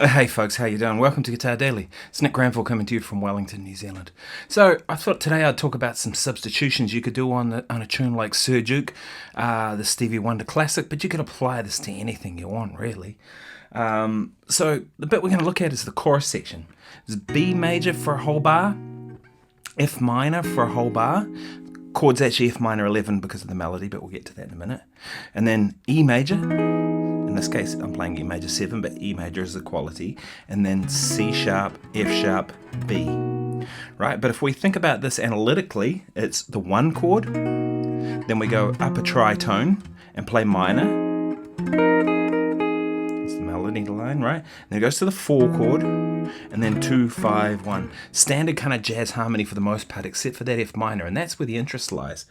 Hey folks, how you doing? Welcome to Guitar Daily. It's Nick Granville coming to you from Wellington, New Zealand. So I thought today I'd talk about some substitutions you could do on a tune like Sirduke, the Stevie Wonder classic, but you can apply this to anything you want, really. So the bit we're going to look at is the chorus section. It's B major for a whole bar, F minor for a whole bar. Chord's actually F minor 11 because of the melody, but we'll get to that in a minute. And then E major. In this case, I'm playing E major 7, but E major is the quality. And then C sharp, F sharp, B. Right? But if we think about this analytically, it's the 1 chord, then we go up a tritone and play minor. It's the melody line, right? Then it goes to the 4 chord, and then 2, 5, 1. Standard kind of jazz harmony for the most part, except for that F minor, and that's where the interest lies.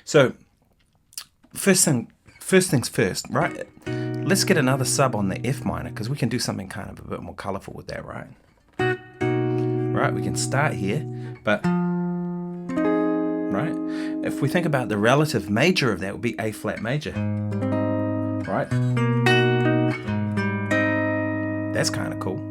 So, first things first, right? Let's get another sub on the F minor, because we can do something kind of a bit more colourful with that, right? Right, we can start here, but, right? If we think about the relative major of that, would be A flat major, right? That's kind of cool.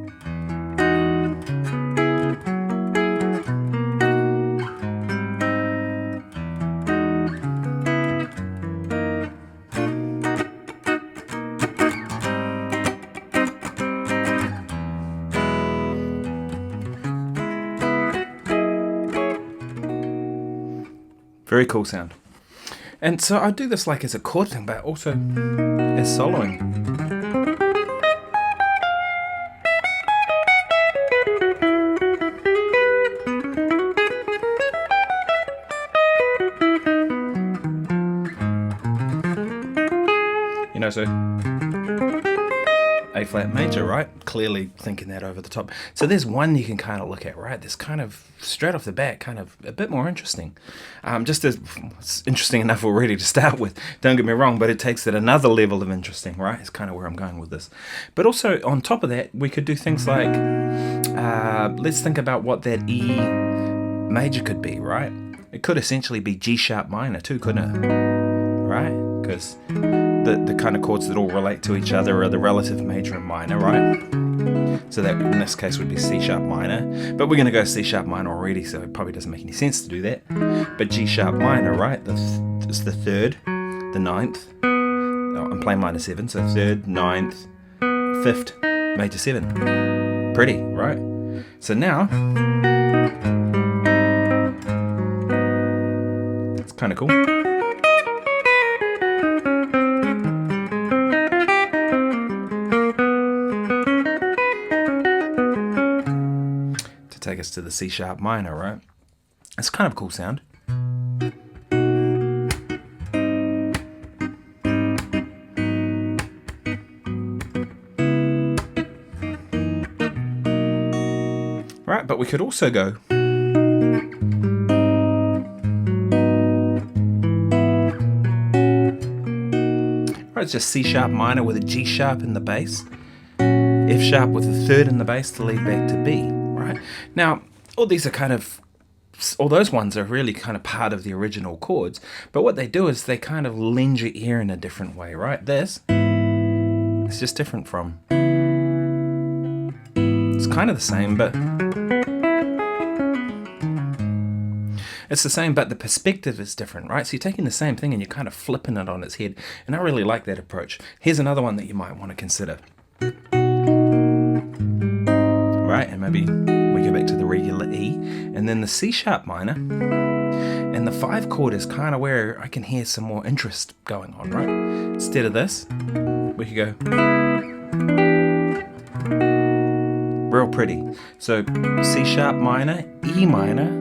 Very cool sound. And so I do this like as a chord thing, but also as soloing. You know, so A flat major, right? Clearly thinking that over the top. So there's one you can kind of look at, right? This kind of straight off the bat, kind of a bit more interesting. Just as it's interesting enough already to start with, don't get me wrong, but it takes it another level of interesting, right? It's kind of where I'm going with this. But also on top of that, we could do things like, let's think about what that E major could be, right? It could essentially be G sharp minor too, couldn't it? Right? Because the kind of chords that all relate to each other are the relative major and minor, right? So that in this case would be C sharp minor, but we're going to go C sharp minor already, so it probably doesn't make any sense to do that. But G sharp minor, right? It's the 3rd, the 9th. Oh, I'm playing minor 7, so 3rd, 9th, 5th, major 7. Pretty, right? So now it's kind of cool. Take us to the C sharp minor, right? It's kind of a cool sound. Right, but we could also go right, it's just C sharp minor with a G sharp in the bass, F sharp with a 3rd in the bass to lead back to B. Right. Now, all those ones are really kind of part of the original chords, but what they do is they kind of lend your ear in a different way, right? This, it's just different from, it's kind of the same, but the perspective is different, right? So you're taking the same thing and you're kind of flipping it on its head, and I really like that approach. Here's another one that you might want to consider. Right, and maybe we go back to the regular E, and then the C sharp minor, and the 5 chord is kind of where I can hear some more interest going on, right? Instead of this, we could go real pretty. So C sharp minor, E minor,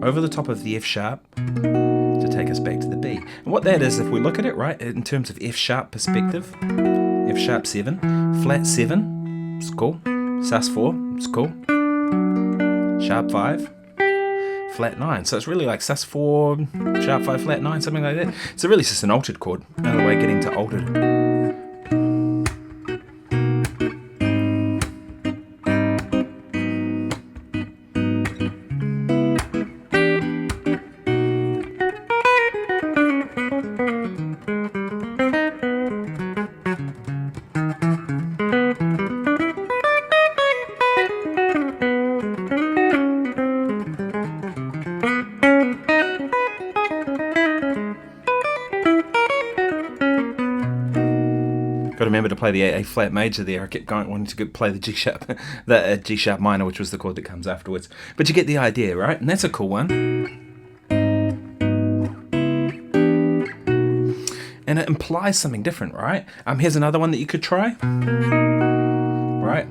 over the top of the F sharp to take us back to the B. And what that is, if we look at it, right, in terms of F sharp perspective, F sharp 7, flat 7, it's cool. Sus 4, it's cool. Sharp 5, flat 9. So it's really like Sus 4, sharp 5, flat 9, something like that. So really it's just an altered chord. Another way of getting to altered. to play the A flat major there. I kept going wanting to play the G sharp, the G sharp minor, which was the chord that comes afterwards. But you get the idea, right? And that's a cool one. And it implies something different, right? Here's another one that you could try. Right?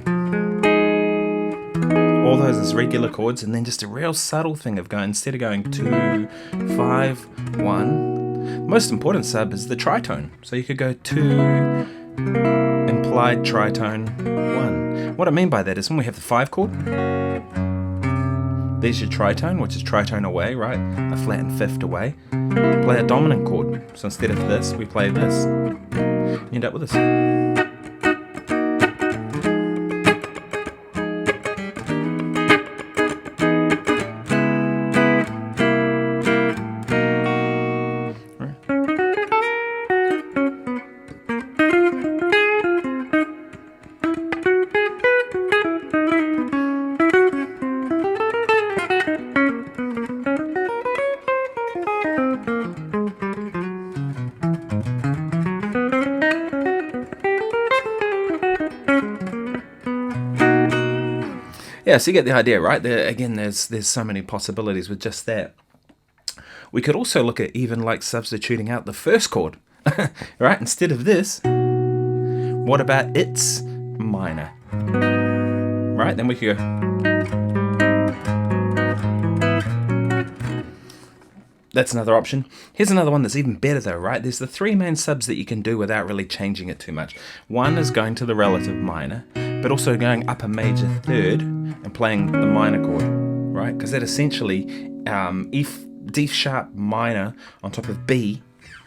All those as regular chords, and then just a real subtle thing of going, instead of going 2, 5, 1, most important sub is the tritone. So you could go 2, implied tritone 1. What I mean by that is when we have the 5 chord, there's your tritone, which is tritone away, right? A flattened fifth away. Play a dominant chord. So instead of this, we play this. You end up with this. Yeah, so you get the idea, right? Again, there's so many possibilities with just that. We could also look at even like substituting out the first chord, right? Instead of this, what about its minor, right? Then we could go. That's another option. Here's another one that's even better though, right? There's the 3 main subs that you can do without really changing it too much. One is going to the relative minor, but also going up a major third and playing the minor chord, right? Because that essentially, D sharp minor on top of B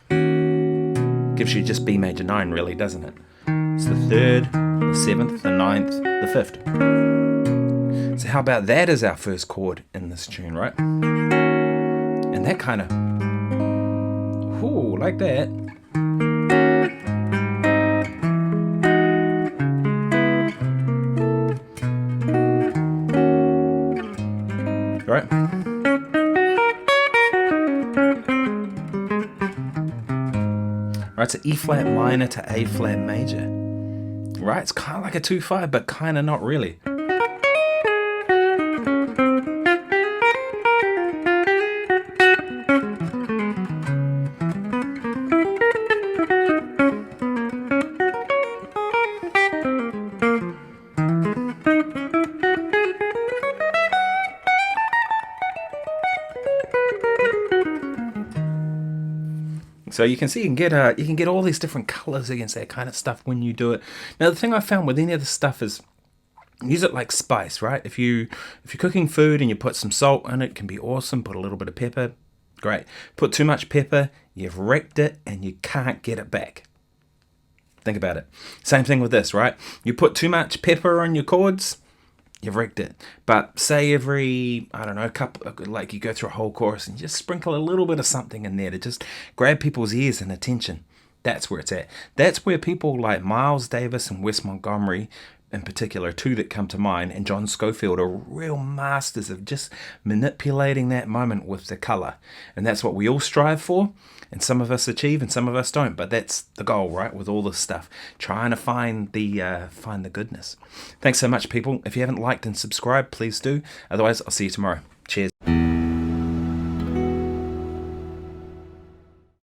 gives you just B major 9 really, doesn't it? It's the 3rd, the 7th, the 9th, the 5th. So how about that as our first chord in this tune, right? And that kind of, ooh, like that. Right? Right, so E flat minor to A flat major. Right, it's kind of like a 2-5, but kind of not really. So you can see you can get all these different colors against that kind of stuff when you do it. Now the thing I found with any of the stuff is use it like spice, right? If you're cooking food and you put some salt in it, can be awesome. Put a little bit of pepper, great. Put too much pepper, you've wrecked it and you can't get it back. Think about it. Same thing with this, right? You put too much pepper on your chords, you've wrecked it. But say every, I don't know, like you go through a whole chorus and just sprinkle a little bit of something in there to just grab people's ears and attention. That's where it's at. That's where people like Miles Davis and Wes Montgomery, in particular, 2 that come to mind, and John Schofield are real masters of just manipulating that moment with the color. And that's what we all strive for. And some of us achieve and some of us don't. But that's the goal, right, with all this stuff. Trying to find the goodness. Thanks so much, people. If you haven't liked and subscribed, please do. Otherwise, I'll see you tomorrow. Cheers.